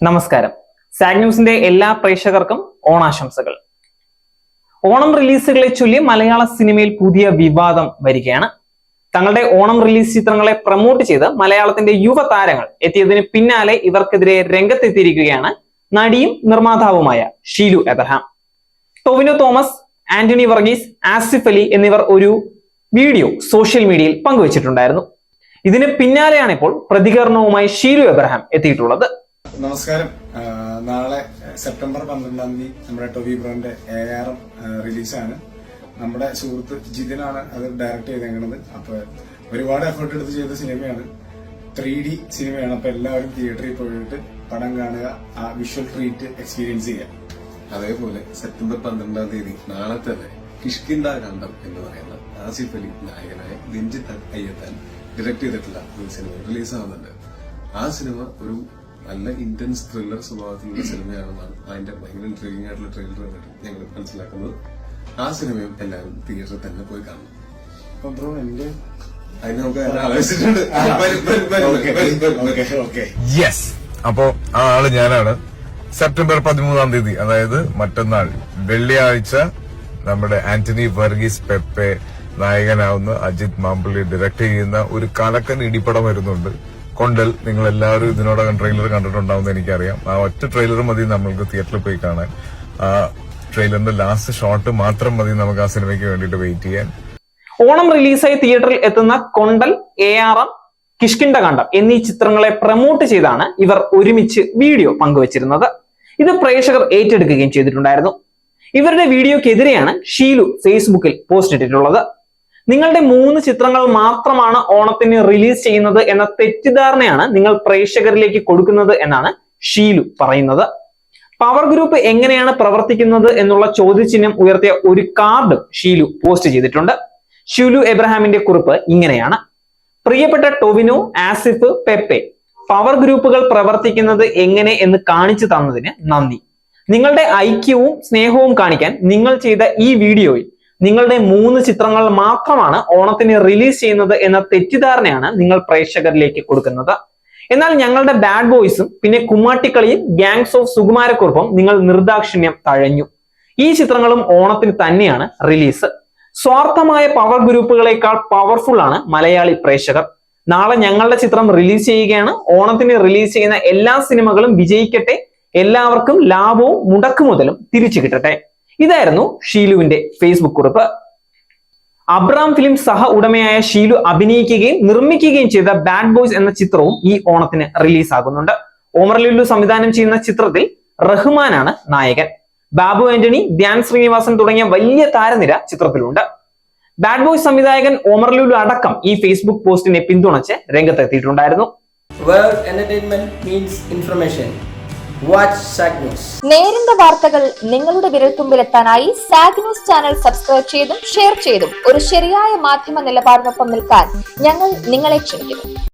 നമസ്കാരം. സാഗ് ന്യൂസിന്റെ എല്ലാ പ്രേക്ഷകർക്കും ഓണാശംസകൾ. ഓണം റിലീസുകളെ ചൊല്ലി മലയാള സിനിമയിൽ പുതിയ വിവാദം വരികയാണ്. തങ്ങളുടെ ഓണം റിലീസ് ചിത്രങ്ങളെ പ്രൊമോട്ട് ചെയ്ത് മലയാളത്തിന്റെ യുവതാരങ്ങൾ എത്തിയതിന് പിന്നാലെ ഇവർക്കെതിരെ രംഗത്തെത്തിയിരിക്കുകയാണ് നടിയും നിർമ്മാതാവുമായ ഷീലു എബ്രഹാം. ടൊവിനോ തോമസ്, ആന്റണി വർഗീസ്, ആസിഫ് അലി എന്നിവർ ഒരു വീഡിയോ സോഷ്യൽ മീഡിയയിൽ പങ്കുവച്ചിട്ടുണ്ടായിരുന്നു. ഇതിന് പിന്നാലെയാണ് ഇപ്പോൾ പ്രതികരണവുമായി ഷീലു എബ്രഹാം എത്തിയിട്ടുള്ളത്. നമസ്കാരം. നാളെ സെപ്റ്റംബർ 12-ാം തീയതി നമ്മുടെ ടൊവി ബ്രോന്റെ ARM റിലീസാണ്. നമ്മുടെ സുഹൃത്ത് ജിതിനാണ് അത് ഡയറക്ട് ചെയ്തേക്കുന്നത്. അപ്പൊ ഒരുപാട് എഫേർട്ട് എടുത്ത് ചെയ്ത സിനിമയാണ്, 3D സിനിമയാണ്. അപ്പൊ എല്ലാവരും തിയേറ്ററിൽ പോയിട്ട് പടം കാണുക, ആ വിഷ്വൽ ട്രീറ്റ് എക്സ്പീരിയൻസ് ചെയ്യുക. അതേപോലെ സെപ്റ്റംബർ 12-ാം തീയതി നാളെ തന്നെ കിഷ്കിന്ദ കാണ്ഡം എന്ന് പറയുന്ന ആസിഫ് അലി നായകനായ രഞ്ജിത്ത് അയ്യത്താൻ ഡയറക്ട് ചെയ്തിട്ടുള്ള ഒരു സിനിമ റിലീസാവുന്നുണ്ട്. ആ സിനിമ ഒരു നല്ല ഇന്റൻസ് ത്രില്ലർ സ്വഭാവത്തിലുള്ള സിനിമയാണെന്നാണ് അതിന്റെ ഭയങ്കര ഇൻട്രീവിംഗ് ആയിട്ടുള്ള ട്രെയിലർ കണ്ടിട്ട് ഞങ്ങൾ മനസ്സിലാക്കുന്നത്. ആ സിനിമയും എല്ലാവരും തിയേറ്ററിൽ തന്നെ പോയി കാണണം. അപ്പൊ ബ്രോ എന്റെ അതിന് നമുക്ക് ആലോചിച്ചിട്ടുണ്ട്. യെസ്, അപ്പോ ആ ആള് ഞാനാണ്. സെപ്റ്റംബർ 13-ാം തീയതി, അതായത് മറ്റന്നാൾ വെള്ളിയാഴ്ച, നമ്മുടെ ആന്റണി വർഗീസ് പെപ്പെ നായകനാവുന്ന, അജിത് മാമ്പള്ളി ഡയറക്ട് ചെയ്യുന്ന ഒരു കലക്കൻ ഇടിപ്പടം വരുന്നുണ്ട്, കൊണ്ടൽ. നിങ്ങൾ എല്ലാവരും ഇതിനോടകം ട്രെയിലർ കണ്ടിട്ടുണ്ടാവുമെന്ന് എനിക്കറിയാം. ആ ഒറ്റ ട്രെയിലർ മതി നമ്മൾക്ക് തിയേറ്ററിൽ പോയി കാണാൻ. ആ ട്രെയിലറിന്റെ ലാസ്റ്റ് ഷോട്ട് മാത്രം മതി നമുക്ക് ആ സിനിമയ്ക്ക് വേണ്ടിയിട്ട് വെയിറ്റ് ചെയ്യാൻ. ഓണം റിലീസായി തിയേറ്ററിൽ എത്തുന്ന കൊണ്ടൽ, ARM, കിഷ്കിന്ദ കാണ്ഡം എന്നീ ചിത്രങ്ങളെ പ്രൊമോട്ട് ചെയ്താണ് ഇവർ ഒരുമിച്ച് വീഡിയോ പങ്കുവച്ചിരുന്നത്. ഇത് പ്രേക്ഷകർ ഏറ്റെടുക്കുകയും ചെയ്തിട്ടുണ്ടായിരുന്നു. ഇവരുടെ വീഡിയോക്കെതിരെയാണ് ഷീലു ഫേസ്ബുക്കിൽ പോസ്റ്റ് ഇട്ടിട്ടുള്ളത്. നിങ്ങളുടെ 3 ചിത്രങ്ങൾ മാത്രമാണ് ഓണത്തിന് റിലീസ് ചെയ്യുന്നത് എന്ന തെറ്റിദ്ധാരണയാണ് നിങ്ങൾ പ്രേക്ഷകരിലേക്ക് കൊടുക്കുന്നത് എന്നാണ് ഷീലു പറയുന്നത്. പവർ ഗ്രൂപ്പ് എങ്ങനെയാണ് പ്രവർത്തിക്കുന്നത് എന്നുള്ള ചോദ്യചിഹ്നം ഉയർത്തിയ ഒരു കാർഡ് ഷീലു പോസ്റ്റ് ചെയ്തിട്ടുണ്ട്. ഷീലു എബ്രഹാമിന്റെ കുറിപ്പ് ഇങ്ങനെയാണ്: പ്രിയപ്പെട്ട ടൊവിനോ, ആസിഫ്, പെപ്പെ, പവർ ഗ്രൂപ്പുകൾ പ്രവർത്തിക്കുന്നത് എങ്ങനെ എന്ന് കാണിച്ചു തന്നതിന് നന്ദി. നിങ്ങളുടെ ഐക്യവും സ്നേഹവും കാണിക്കാൻ നിങ്ങൾ ചെയ്ത ഈ വീഡിയോയിൽ നിങ്ങളുടെ 3 ചിത്രങ്ങൾ മാത്രമാണ് ഓണത്തിന് റിലീസ് ചെയ്യുന്നത് എന്ന തെറ്റിദ്ധാരണയാണ് നിങ്ങൾ പ്രേക്ഷകരിലേക്ക് കൊടുക്കുന്നത്. എന്നാൽ ഞങ്ങളുടെ ബാഡ് ബോയ്സും പിന്നെ കുമ്മാട്ടിക്കളിയും ഗാങ്സ് ഓഫ് സുകുമാരക്കുറുപ്പും നിങ്ങൾ നിർദാക്ഷിണ്യം തഴഞ്ഞു. ഈ ചിത്രങ്ങളും ഓണത്തിന് തന്നെയാണ് റിലീസ്. സ്വാർത്ഥമായ പവർ ഗ്രൂപ്പുകളെക്കാൾ പവർഫുൾ ആണ് മലയാളി പ്രേക്ഷകർ. നാളെ ഞങ്ങളുടെ ചിത്രം റിലീസ് ചെയ്യുകയാണ്. ഓണത്തിന് റിലീസ് ചെയ്യുന്ന എല്ലാ സിനിമകളും വിജയിക്കട്ടെ. എല്ലാവർക്കും ലാഭവും മുടക്കുമുതലും തിരിച്ചു കിട്ടട്ടെ. ഇതായിരുന്നു ഷീലുവിന്റെ ഫേസ്ബുക്ക് കുറിപ്പ്. അബ്രാം ഫിലിം സഹ ഉടമയായ ഷീലു അഭിനയിക്കുകയും നിർമ്മിക്കുകയും ചെയ്ത ബാഡ് ബോയ്സ് എന്ന ചിത്രവും ഈ ഓണത്തിന് റിലീസ് ആകുന്നുണ്ട്. ഓമർ ലുലു സംവിധാനം ചെയ്യുന്ന ചിത്രത്തിൽ റഹ്മാനാണ് നായകൻ. ബാബു ആന്റണി, ധ്യാൻ ശ്രീനിവാസൻ തുടങ്ങിയ വലിയ താരനിര ചിത്രത്തിലുണ്ട്. ബാഡ് ബോയ്സ് സംവിധായകൻ ഓമർ ലുലു അടക്കം ഈ ഫേസ്ബുക്ക് പോസ്റ്റിനെ പിന്തുണച്ച് രംഗത്തെത്തിയിട്ടുണ്ടായിരുന്നു. നേരിന്റെ വാർത്തകൾ നിങ്ങളുടെ വിരൽത്തുമ്പിലെത്താനായി സാഗ് ന്യൂസ് ചാനൽ സബ്സ്ക്രൈബ് ചെയ്തും ഷെയർ ചെയ്തും ഒരു ശരിയായ മാധ്യമ നിലപാടിനൊപ്പം നിൽക്കാൻ ഞങ്ങൾ നിങ്ങളെ ക്ഷണിക്കുന്നു.